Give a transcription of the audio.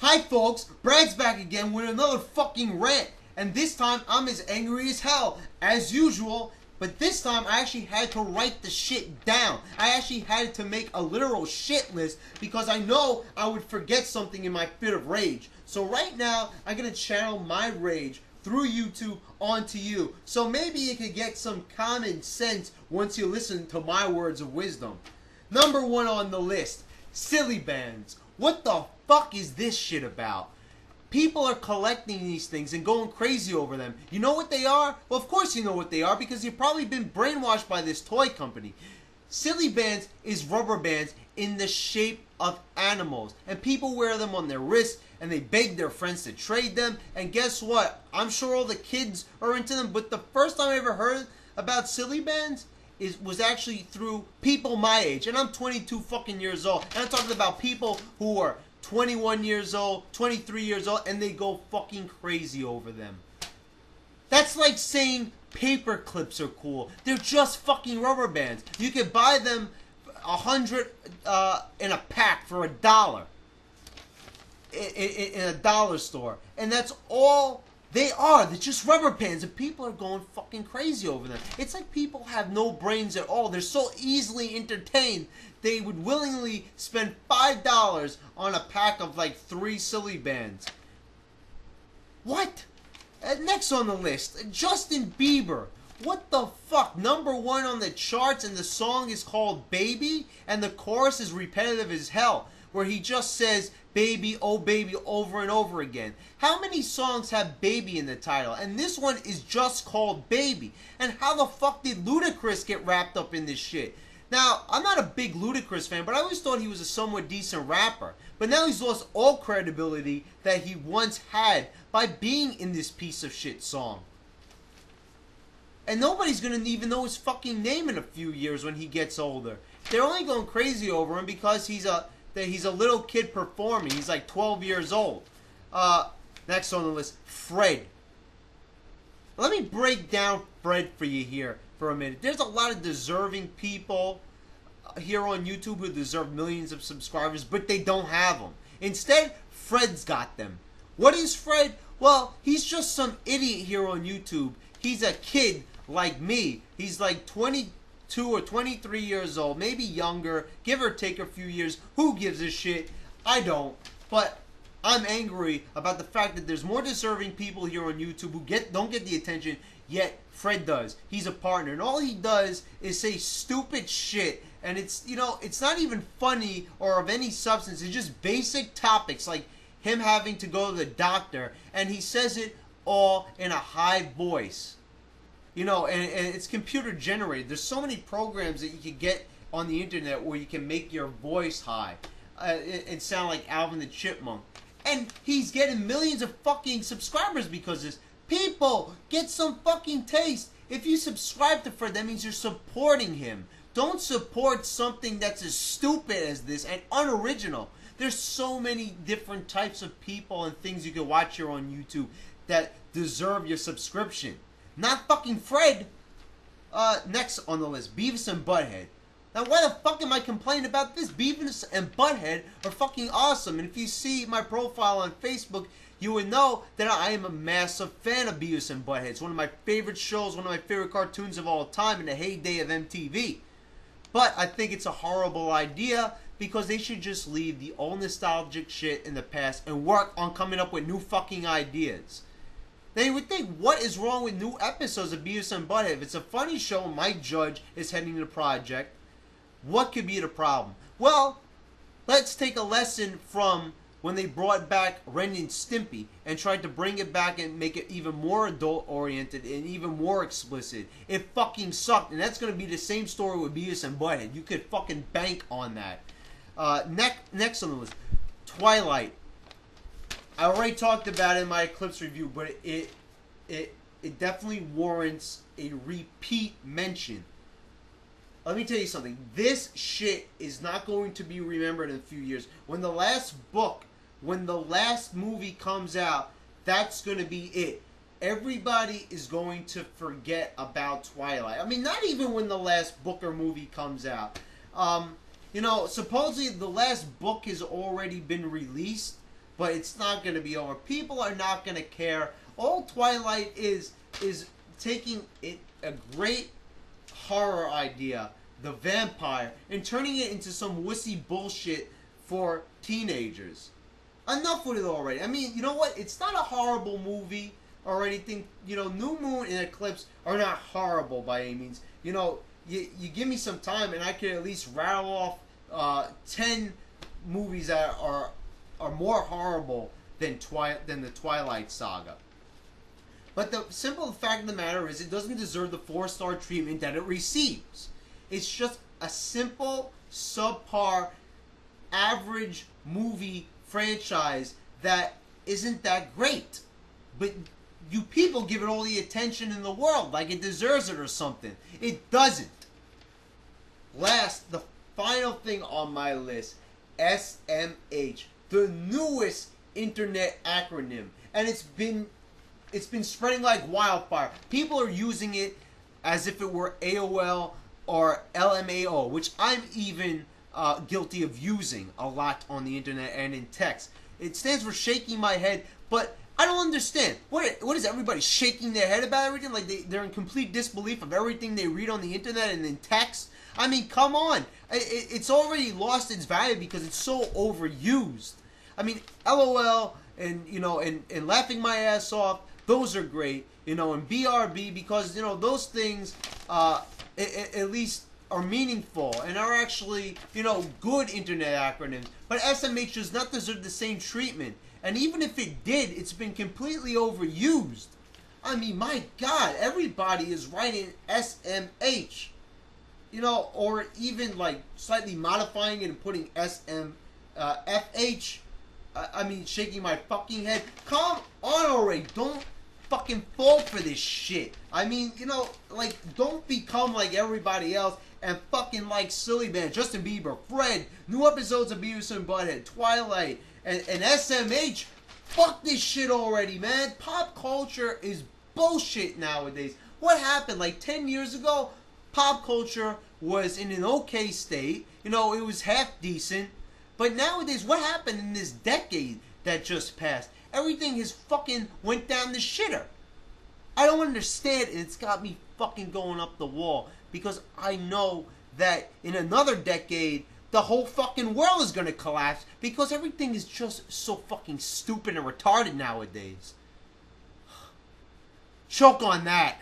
Hi folks, Brad's back again with another fucking rant. And this time I'm as angry as hell, as usual. But this time I actually had to write the shit down. I actually had to make a literal shit list because I know I would forget something in my fit of rage. So right now I'm going to channel my rage through YouTube onto you. So maybe you could get some common sense once you listen to my words of wisdom. Number one on the list, silly bands. What the fuck is this shit about? People are collecting these things and going crazy over them. You know what they are? Well, of course you know what they are because you've probably been brainwashed by this toy company. Silly bands is rubber bands in the shape of animals. And people wear them on their wrists and they beg their friends to trade them. And guess what? I'm sure all the kids are into them. But the first time I ever heard about silly bands was actually through people my age. And I'm 22 fucking years old. And I'm talking about people who are 21 years old, 23 years old, and they go fucking crazy over them. That's like saying paper clips are cool. They're just fucking rubber bands. You can buy them 100 in a pack for $1 in a dollar store. And that's all they are. They're just rubber bands, and people are going fucking crazy over them. It's like people have no brains at all. They're so easily entertained, they would willingly spend $5 on a pack of like 3 silly bands. What? Next on the list, Justin Bieber. What the fuck? Number 1 on the charts, and the song is called Baby, and the chorus is repetitive as hell, where he just says baby, oh baby, over and over again. How many songs have baby in the title? And this one is just called Baby. And how the fuck did Ludacris get wrapped up in this shit? Now, I'm not a big Ludacris fan, but I always thought he was a somewhat decent rapper. But now he's lost all credibility that he once had by being in this piece of shit song. And nobody's gonna even know his fucking name in a few years when he gets older. They're only going crazy over him because he's a little kid performing. He's like 12 years old. Next on the list, Fred. Let me break down Fred for you here for a minute. There's a lot of deserving people here on YouTube who deserve millions of subscribers, but they don't have them. Instead, Fred's got them. What is Fred? Well, he's just some idiot here on YouTube. He's a kid like me. He's like 22 or 23 years old, maybe younger, give or take a few years. Who gives a shit? I don't. But I'm angry about the fact that there's more deserving people here on YouTube who don't get the attention, yet Fred does. He's a partner, and all he does is say stupid shit, and it's not even funny or of any substance. It's just basic topics like him having to go to the doctor, and he says it all in a high voice. And it's computer generated. There's so many programs that you can get on the internet where you can make your voice high and sound like Alvin the Chipmunk. And he's getting millions of fucking subscribers because of this. People, get some fucking taste. If you subscribe to Fred, that means you're supporting him. Don't support something that's as stupid as this and unoriginal. There's so many different types of people and things you can watch here on YouTube that deserve your subscription. Not fucking Fred. Next on the list, Beavis and Butthead. Now, why the fuck am I complaining about this? Beavis and Butthead are fucking awesome. And if you see my profile on Facebook, you would know that I am a massive fan of Beavis and Butthead. It's one of my favorite shows, one of my favorite cartoons of all time in the heyday of MTV. But I think it's a horrible idea because they should just leave the old nostalgic shit in the past and work on coming up with new fucking ideas. Now you would think, what is wrong with new episodes of Beavis and Butthead? If it's a funny show, Mike Judge is heading the project. What could be the problem? Well, let's take a lesson from when they brought back Ren and Stimpy and tried to bring it back and make it even more adult-oriented and even more explicit. It fucking sucked, and that's going to be the same story with Beavis and Butthead. You could fucking bank on that. Next on the list, Twilight. I already talked about it in my Eclipse review, but it definitely warrants a repeat mention. Let me tell you something. This shit is not going to be remembered in a few years. When the last movie comes out, that's going to be it. Everybody is going to forget about Twilight. I mean, not even when the last book or movie comes out. Supposedly the last book has already been released, but it's not going to be over. People are not going to care. All Twilight is taking a great horror idea, the vampire, and turning it into some wussy bullshit for teenagers. Enough with it already. I mean, you know what? It's not a horrible movie or anything. You know, New Moon and Eclipse are not horrible by any means. You know, you give me some time and I could at least rattle off 10 movies that are more horrible than the Twilight Saga. But the simple fact of the matter is it doesn't deserve the 4-star treatment that it receives. It's just a simple, subpar, average movie franchise that isn't that great. But you people give it all the attention in the world like it deserves it or something. It doesn't. Last, the final thing on my list, SMH, the newest internet acronym. And it's been spreading like wildfire. People are using it as if it were AOL or LMAO, which I'm even guilty of using a lot on the internet and in text. It stands for shaking my head, but I don't understand. What is everybody shaking their head about everything? Like they're in complete disbelief of everything they read on the internet and in text? I mean, come on. It's already lost its value because it's so overused. I mean, LOL and, you know, and laughing my ass off, those are great, you know, and BRB because, you know, those things at least are meaningful and are actually, you know, good internet acronyms. But SMH does not deserve the same treatment. And even if it did, it's been completely overused. I mean, my God, everybody is writing SMH. You know, or even like slightly modifying it and putting FH. I mean, shaking my fucking head. Come on already. Don't fucking fall for this shit. I mean, you know, like, don't become like everybody else and fucking like silly band. Justin Bieber, Fred, new episodes of Beavis and Butthead, Twilight, and SMH. Fuck this shit already, man. Pop culture is bullshit nowadays. What happened? Like 10 years ago, pop culture was in an okay state. You know, it was half decent. But nowadays, what happened in this decade that just passed? Everything has fucking went down the shitter. I don't understand, and it's got me fucking going up the wall. Because I know that in another decade, the whole fucking world is gonna collapse. Because everything is just so fucking stupid and retarded nowadays. Choke on that.